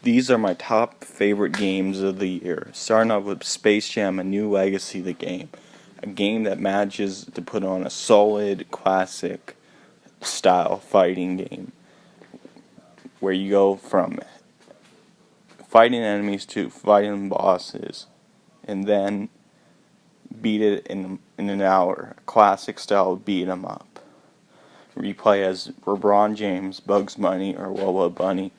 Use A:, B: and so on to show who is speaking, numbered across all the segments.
A: These are my top favorite games of the year. Starting off with Space Jam: A New Legacy, the game. A game that manages to put on a solid, classic style fighting game. Where you go from fighting enemies to fighting bosses. And then beat it in an hour. A classic style beat 'em up. Where you play as LeBron James, Bugs Bunny, or Lola Bunny.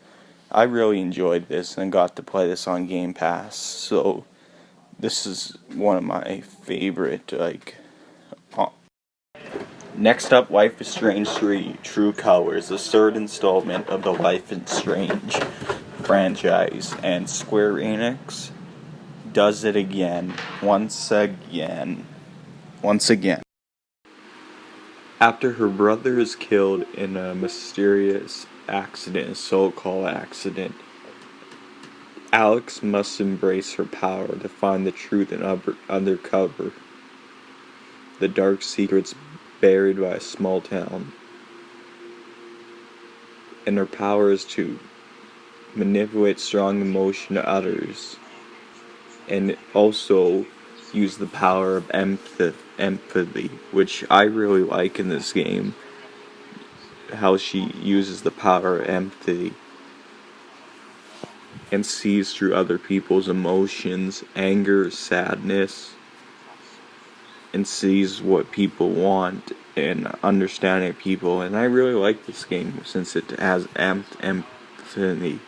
A: I really enjoyed this and got to play this on Game Pass, so this is one of my favorite, Next up, Life is Strange 3, True Colors, the third installment of the Life is Strange franchise, and Square Enix does it again, once again. After her brother is killed in a mysterious accident, a so-called accident, Alex must embrace her power to find the truth and uncover the dark secrets buried by a small town. And her power is to manipulate strong emotion to others, and also use the power of empathy, which I really like in this game. How she uses the power of empathy and sees through other people's emotions, anger, sadness, and sees what people want and understanding people. And I really like this game since it has empathy,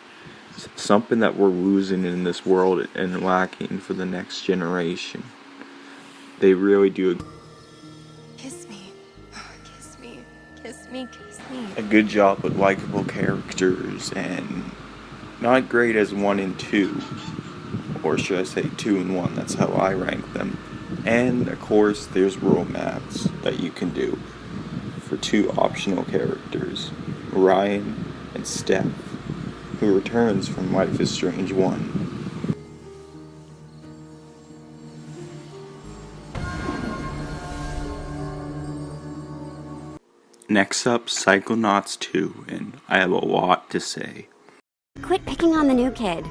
A: something that we're losing in this world and lacking for the next generation. They really do
B: Kiss me. Kiss me. Kiss me. Kiss me.
A: a good job with likable characters, and not great as 1 and 2, or should I say 2 and 1, that's how I rank them. And of course there's romance that you can do for 2 optional characters, Ryan and Steph, who returns from Life is Strange 1. Next up, Psychonauts 2, and I have a lot to say.
C: Quit picking on the new kid.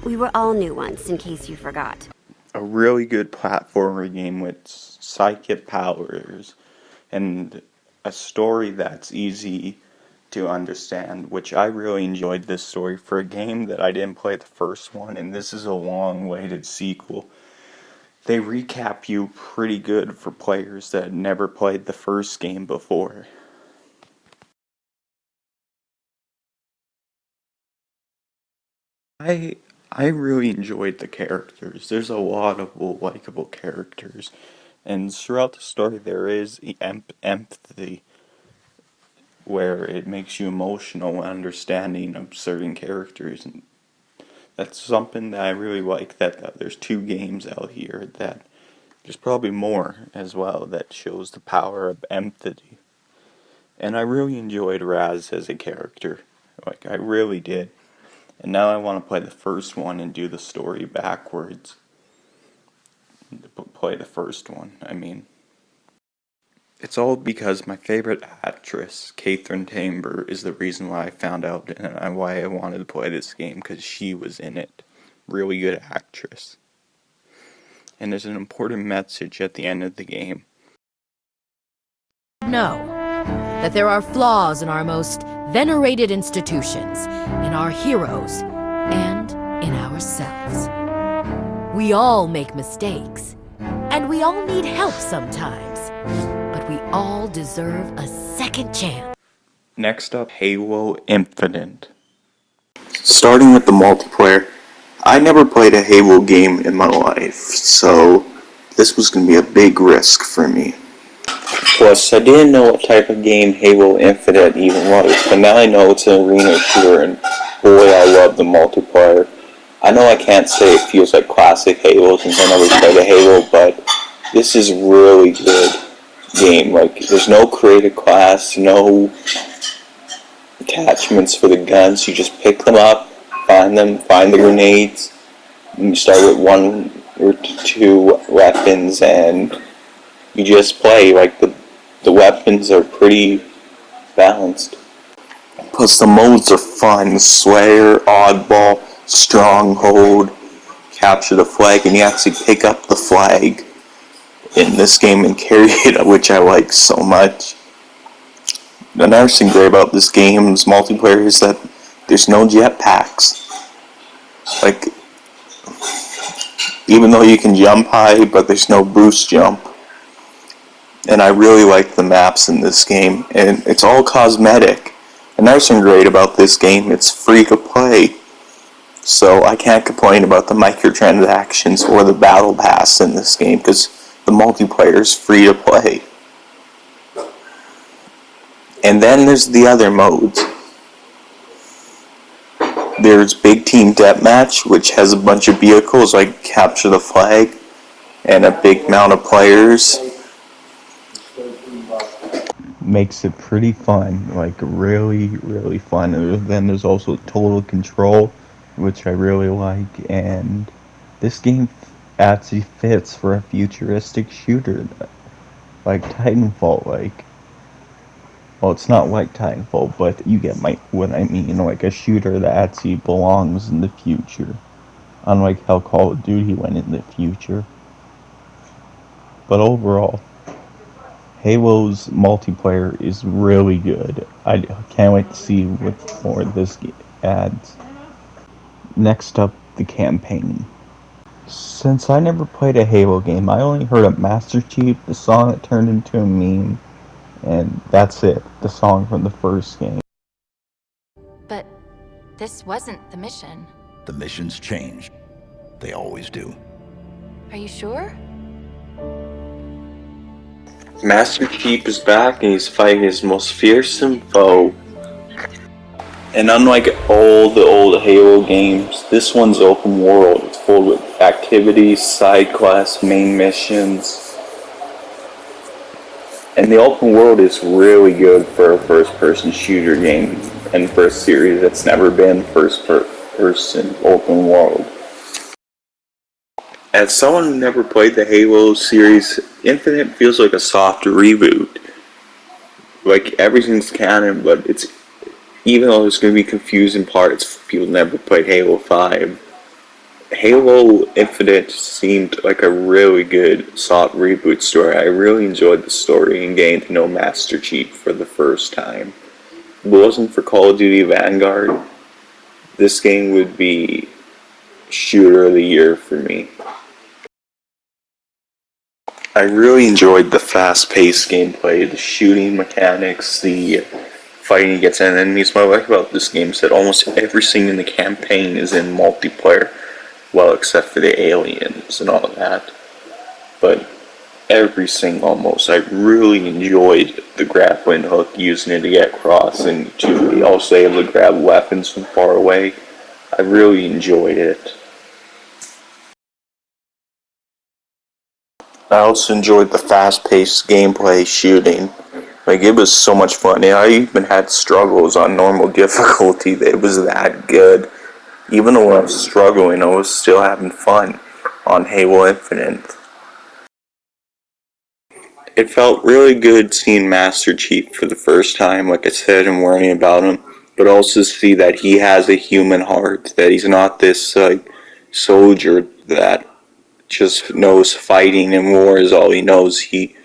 C: We were all new once, in case you forgot.
A: A really good platformer game with psychic powers and a story that's easy to understand, which I really enjoyed this story for a game that I didn't play the first one, and this is a long-awaited sequel. They recap you pretty good for players that had never played the first game before. I really enjoyed the characters. There's a lot of likable characters, and throughout the story there is empathy, where it makes you emotional when understanding of certain characters, and that's something that I really like, that there's 2 games out here, that there's probably more as well, that shows the power of empathy. And I really enjoyed Raz as a character, I really did. And now I want to play the first one and do the story backwards. Play the first one, I mean. It's all because my favorite actress, Catherine Tamber, is the reason why I found out and why I wanted to play this game, because she was in it. Really good actress. And there's an important message at the end of the game.
D: Know that there are flaws in our most venerated institutions, in our heroes, and in ourselves. We all make mistakes, and we all need help sometimes, but we all deserve a second chance.
A: Next up, Halo Infinite. Starting with the multiplayer, I never played a Halo game in my life, so this was going to be a big risk for me. Plus, I didn't know what type of game Halo Infinite even was, but now I know it's an arena shooter, and boy, I love the multiplayer. I know I can't say it feels like classic Halo since I never played a Halo, but this is really good game. There's no creative class, no attachments for the guns. You just pick them up, find the grenades, and you start with 1 or 2 weapons, and you just play. The weapons are pretty balanced. Plus the modes are fun. Slayer, Oddball, stronghold, capture the flag, and you actually pick up the flag in this game and carry it, which I like so much. Another thing great about this game's multiplayer is that there's no jetpacks. Like, even though you can jump high, but there's no boost jump. And I really like the maps in this game, and it's all cosmetic. Another thing great about this game, it's free to play. So I can't complain about the microtransactions or the battle pass in this game, because the multiplayer is free to play. And then there's the other modes. There's Big Team Deathmatch, which has a bunch of vehicles like Capture the Flag, and a big amount of players. Makes it pretty fun, like really, really fun. And then there's also Total Control, which I really like, and this game actually fits for a futuristic shooter, like Titanfall, well, it's not like Titanfall, but you get what I mean, like a shooter that actually belongs in the future, unlike how Call of Duty went in the future. But overall, Halo's multiplayer is really good. I can't wait to see what more this adds. Next up, the campaign. Since I never played a Halo game, I only heard of Master Chief, the song that turned into a meme, and that's it, the song from the first game.
E: But this wasn't the mission.
F: The missions changed. They always do.
E: Are you sure?
A: Master Chief is back and he's fighting his most fearsome foe. And unlike all the old Halo games, this one's open world. It's full with activities, side quests, main missions. And the open world is really good for a first-person shooter game, and for a series that's never been first-person open world. As someone who never played the Halo series, Infinite feels like a soft reboot. Like, everything's canon, but it's, even though there's going to be confusing parts for people who never played Halo 5, Halo Infinite seemed like a really good, soft reboot story. I really enjoyed the story and getting to know Master Chief for the first time. If it wasn't for Call of Duty Vanguard, this game would be Shooter of the Year for me. I really enjoyed the fast-paced gameplay, the shooting mechanics, the fighting against enemies. What I like about this game is that almost everything in the campaign is in multiplayer. Well, except for the aliens and all of that. But everything almost. I really enjoyed the grappling hook, using it to get across, and to be also able to grab weapons from far away. I really enjoyed it. I also enjoyed the fast-paced gameplay shooting. Like, it was so much fun. And I even had struggles on normal difficulty. It was that good. Even though I was struggling, I was still having fun on Halo Infinite. It felt really good seeing Master Chief for the first time, like I said, and worrying about him, but also see that he has a human heart, that he's not this soldier that just knows fighting and war is all he knows. He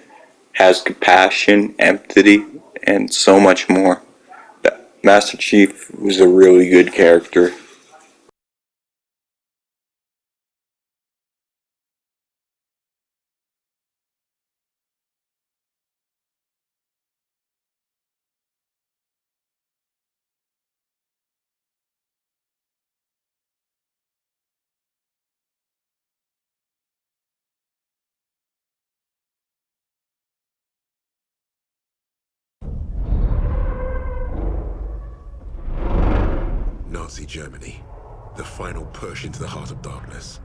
A: has compassion, empathy, and so much more. Master Chief was a really good character.
G: Nazi Germany, the final push into the heart of darkness.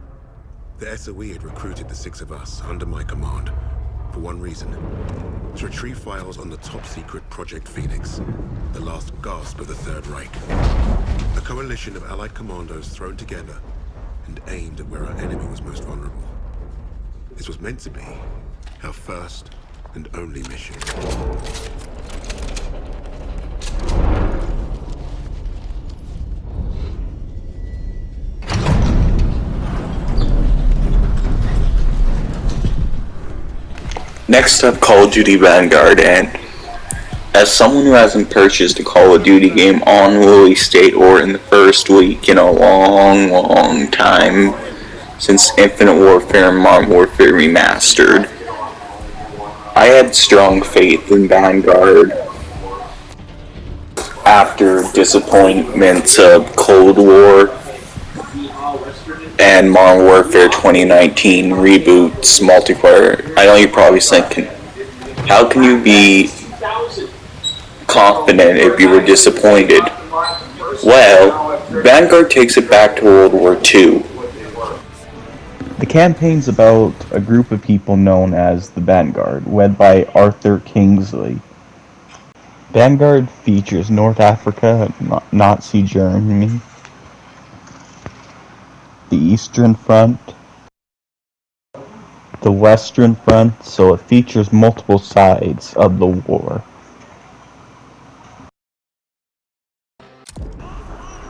G: The SOE had recruited the six of us under my command for one reason: to retrieve files on the top-secret Project Phoenix, the last gasp of the Third Reich. A coalition of Allied commandos thrown together and aimed at where our enemy was most vulnerable. This was meant to be our first and only mission.
A: Next up, Call of Duty Vanguard, and as someone who hasn't purchased a Call of Duty game on release date or in the first week in a long time, since Infinite Warfare and Modern Warfare Remastered, I had strong faith in Vanguard after disappointments of Cold War and Modern Warfare 2019 reboots multiplayer. I know you're probably thinking, how can you be confident if you were disappointed? Well, Vanguard takes it back to World War II. The campaign's about a group of people known as the Vanguard, led by Arthur Kingsley. Vanguard features North Africa, Nazi Germany, the Eastern Front, the Western Front, so it features multiple sides of the war.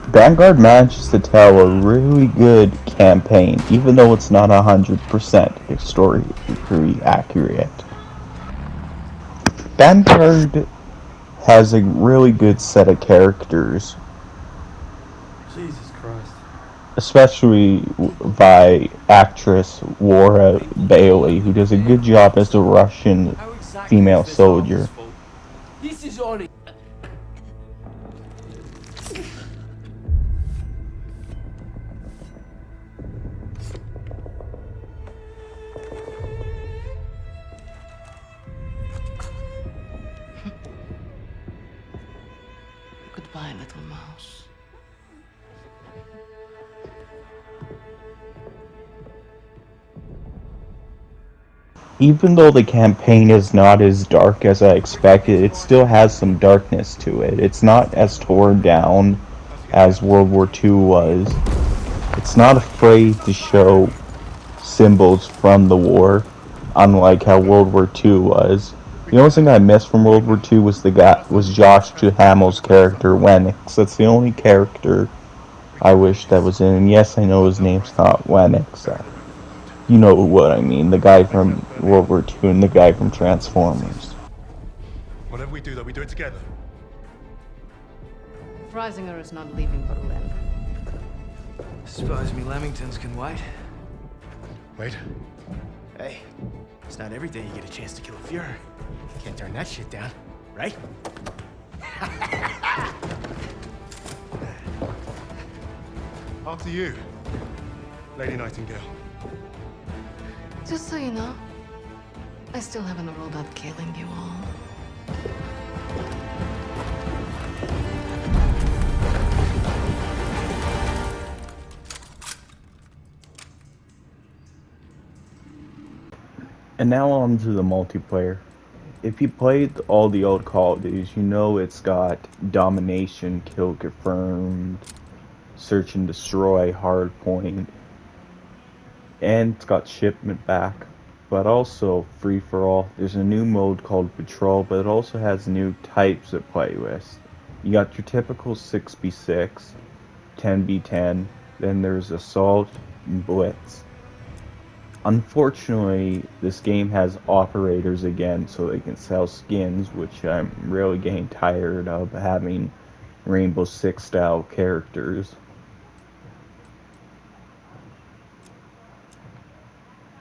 A: Vanguard manages to tell a really good campaign, even though it's not 100% historically accurate. Vanguard has a really good set of characters,
H: Jesus Christ.
A: especially by actress Laura Bailey, who does a good job as the Russian female soldier.
H: This is on it.
I: Goodbye, little mouse.
A: Even though the campaign is not as dark as I expected, it still has some darkness to it. It's not as torn down as World War II was. It's not afraid to show symbols from the war, unlike how World War II was. The only thing I missed from World War II was Josh Duhamel's character, Lennox. That's the only character I wish that was in. And yes, I know his name's not Lennox. You know what I mean. The guy from World War II and the guy from Transformers.
H: Whatever we do, though, we do it together.
I: Freisinger is not leaving Berlin.
J: Suppose me Lamingtons can wait.
H: Wait. Hey, it's not every day you get a chance to kill a Fuhrer. Can't turn that shit down, right? After you, Lady Nightingale.
I: Just so you know, I still haven't ruled out killing you all.
A: And now on to the multiplayer. If you played all the old Call of Duties, you know it's got domination, kill confirmed, search and destroy, hardpoint, and it's got shipment back, but also free for all. There's a new mode called Patrol, but it also has new types of playlists. You got your typical 6v6, 10v10, then there's Assault and Blitz. Unfortunately, this game has operators again, so they can sell skins, which I'm really getting tired of having Rainbow Six style characters.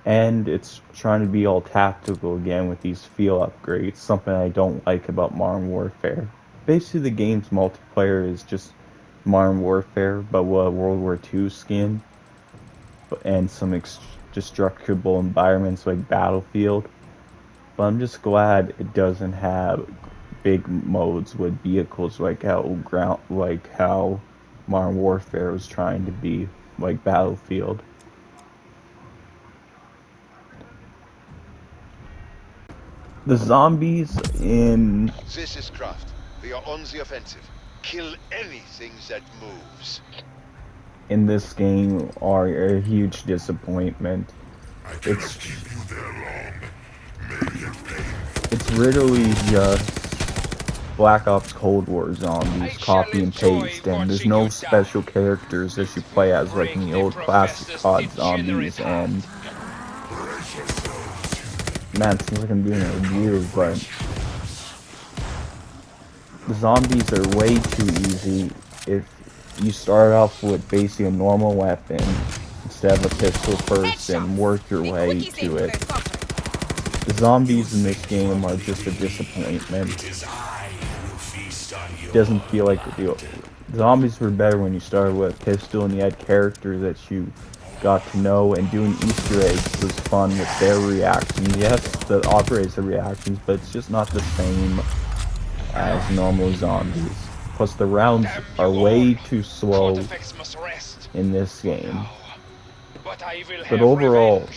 A: And it's trying to be all tactical again with these feel upgrades, something I don't like about Modern Warfare. Basically, the game's multiplayer is just Modern Warfare, but with a World War II skin, and some destructible environments like Battlefield. But I'm just glad it doesn't have big modes with vehicles like how Modern Warfare was trying to be, like Battlefield. The zombies in...
K: This is Kraft. We are on the offensive. Kill anything that moves.
A: in this game are a huge disappointment. It's literally just Black Ops Cold War zombies, copy and paste, and there's no special characters that you play as like in the old classic COD zombies and man, it seems like I'm doing a review, but the zombies are way too easy if you start off with basically a normal weapon instead of a pistol first and work your way to it. The zombies in this game are just a disappointment. It doesn't feel like the zombies were better when you started with a pistol and you had characters that you got to know, and doing Easter eggs was fun with their reactions. Yes, the operators have reactions, but it's just not the same as normal zombies. Plus the rounds are way too slow in this game. But overall,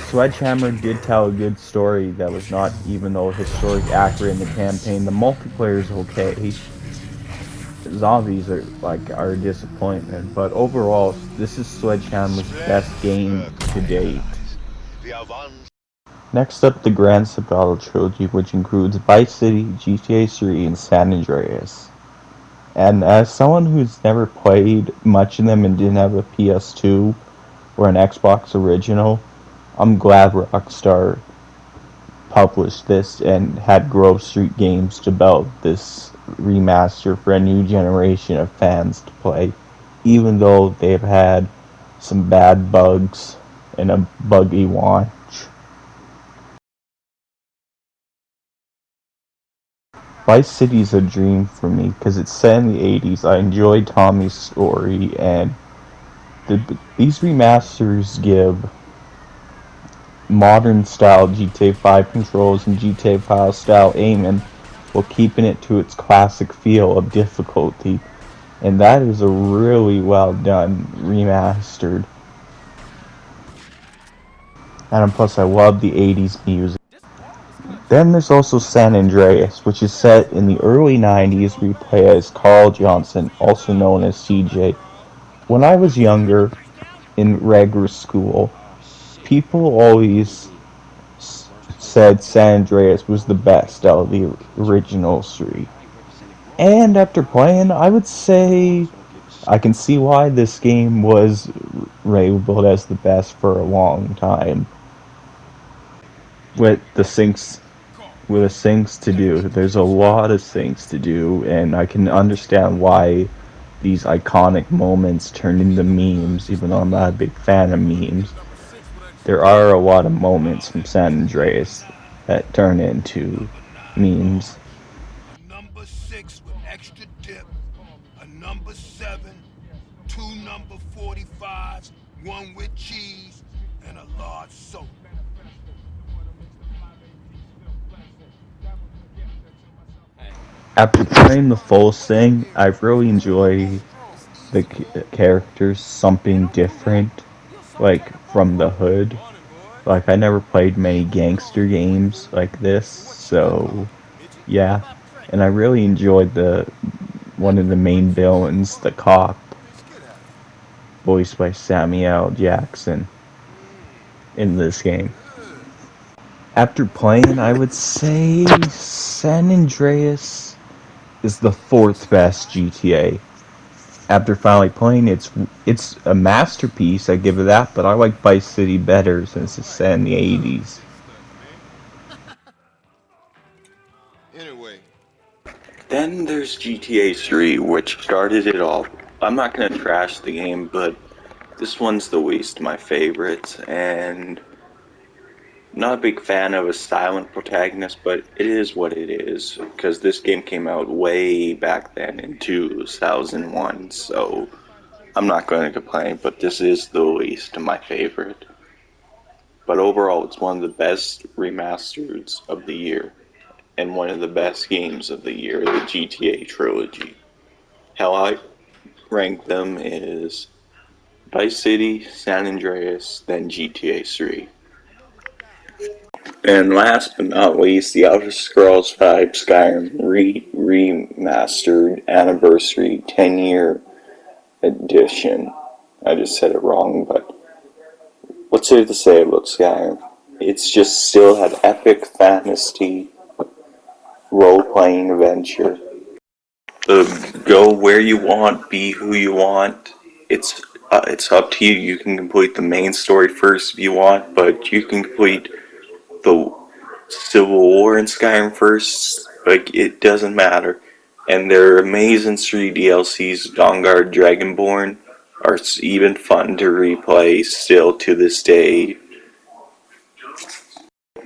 A: Sledgehammer did tell a good story that was not even though historic accurate in the campaign. The multiplayer is okay. Zombies are a disappointment, but overall, this is Sledgehammer's best game to date. Next up, the Grand Theft Auto trilogy, which includes Vice City, GTA 3, and San Andreas. And as someone who's never played much of them and didn't have a PS2 or an Xbox original, I'm glad Rockstar published this and had Grove Street Games develop this remaster for a new generation of fans to play, even though they've had some bad bugs and a buggy launch. Vice City is a dream for me because it's set in the 80s. I enjoyed Tommy's story, and these remasters give modern style GTA 5 controls and GTA 5 style aiming while keeping it to its classic feel of difficulty, and that is a really well done remastered. And plus I love the 80s music. Then there's also San Andreas, which is set in the early 90s where you play as Carl Johnson, also known as CJ. When I was younger, in regular school, people always said San Andreas was the best out of the original three. And after playing, I would say I can see why this game was labeled as the best for a long time. With the things to do, there's a lot of things to do, and I can understand why these iconic moments turned into memes, even though I'm not a big fan of memes. There are a lot of moments from San Andreas that turn into memes.
K: Number 6 with extra dip, a number 7, 2 number 45s, 1 with cheese, and a large soda.
A: After playing the full thing, I really enjoy the characters, something different, like from the hood. Like, I never played many gangster games like this, so yeah. And I really enjoyed one of the main villains, the cop, voiced by Samuel L. Jackson, in this game. After playing, I would say San Andreas is the 4th best GTA. After finally playing, it's a masterpiece, I give it that, but I like Vice City better since it's set in the 80s. Then there's GTA 3, which started it all. I'm not gonna trash the game, but this one's the least my favorite, and not a big fan of a silent protagonist, but it is what it is, because this game came out way back then in 2001, so I'm not going to complain, but this is the least my favorite. But overall, it's one of the best remasters of the year, and one of the best games of the year, the GTA trilogy. How I rank them is Vice City, San Andreas, then GTA 3. And last but not least, the Elder Scrolls V Skyrim Remastered Anniversary 10-year edition. I just said it wrong, but what's there to say about Skyrim? It's just still had epic fantasy, role-playing adventure. Go where you want, be who you want. It's up to you. You can complete the main story first if you want, but you can complete the Civil War in Skyrim first, like, it doesn't matter. And their amazing 3 DLCs, Dawnguard, Dragonborn, are even fun to replay still to this day.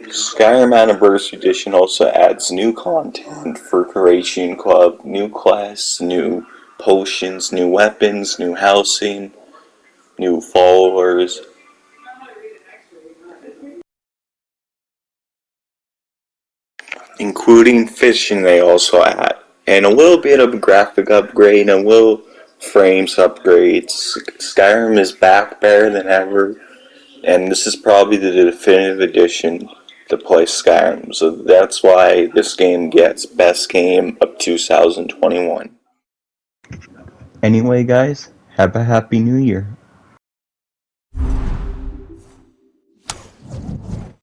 A: Skyrim Anniversary Edition also adds new content for Creation Club, new quests, new potions, new weapons, new housing, new followers. Including fishing they also add. And a little bit of a graphic upgrade and a little frames upgrades. Skyrim is back better than ever. And this is probably the definitive edition to play Skyrim. So that's why this game gets Best Game of 2021. Anyway guys, have a happy new year.